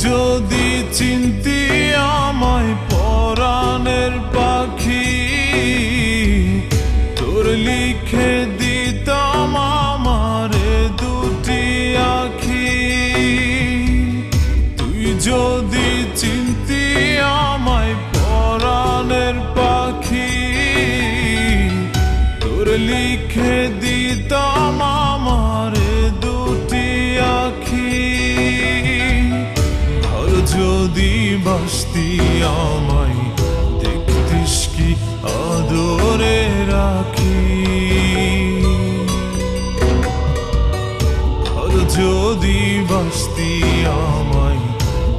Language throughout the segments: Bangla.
যদি চিনতি আমায় পরাণের পাখি, তোর লিখে দিতাম আমারে দুটি আখি। তুই যদি চিনতি আমায় পরাণের পাখি, তোর লিখে দিতাম আমারে দুটি আখি। যদি বাসতি আমায় দেখতিস কি আদরে রাখি। যদি বাসতি আমায়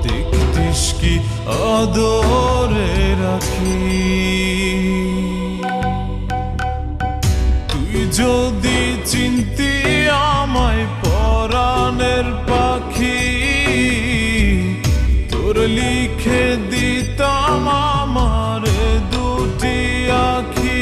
দেখতিস কি আদরে রাখি। তুই যদি চিনতি আমায় পরাণের পাখি, তোর লিখে দিতাম আমারে দুটি আখি।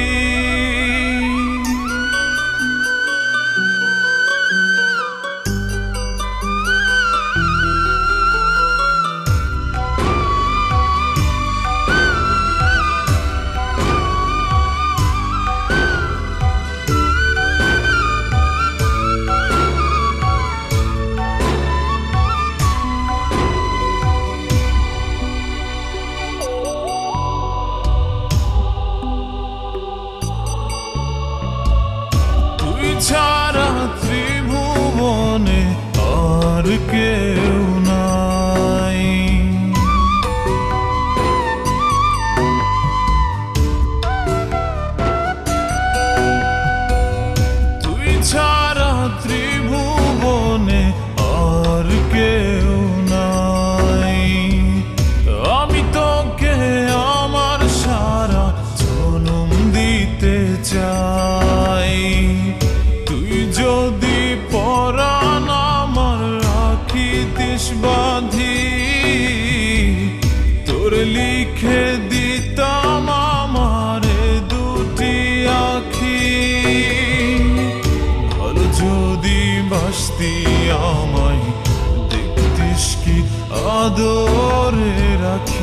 ছাড়া ত্রিভুবনে আর কেউ নাই। তুই ছাড়া ত্রিভুবনে আর কেউ নাই। আমি তোকে আমার সারা জনম দিতে চাই। যদি পরাণ আমার রাখিতিস বাঁধি, তোর লিখে দিতাম আমারে দুটি আখি। ভালো যদি বাসতি আমায় দেখতিস কি আদরে রাখি।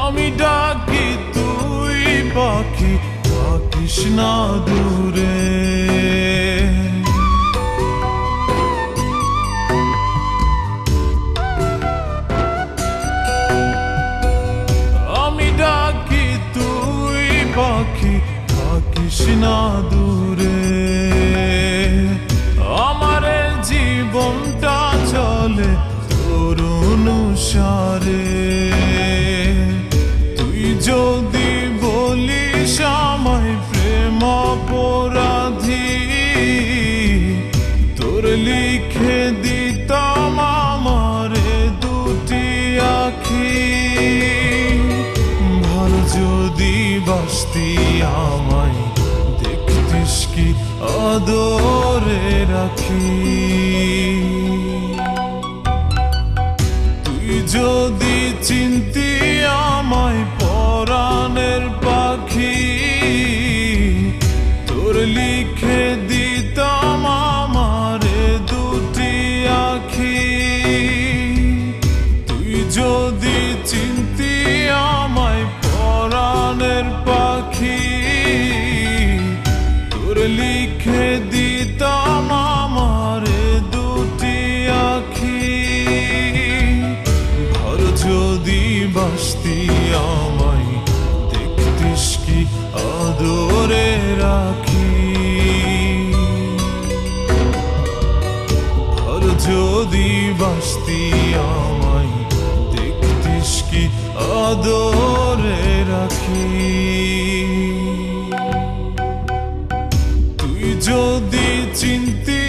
আমি ডাকি তুই পাখি থাকিস না দূরে। আমি ডাকি তুই পাখি থাকিস না দূরে। আমার জীবনটা চলে তোর অনুসারে। যদি বলিস আমায় প্রেম অপরাধী, তোর লিখে দিতাম আমারে দুটি আখি। ভালো যদি বাসতি আমায় দেখতিস কি আদরে রাখি। তুই যদি চিনতি আমায় পরাণের পাখি, তোর লিখে দিতাম আমারে দুটি আখি। তুই যদি চিনতি আমায় পরাণের পাখি, তোর লিখে দিতাম আমারে দুটি আখি। যদি বাসতি আমায় দেখতিস কি আদরে রাখি। যদি বাসতি আমায় দেখতিস কি আদরে রাখি। তুই যদি চিনতি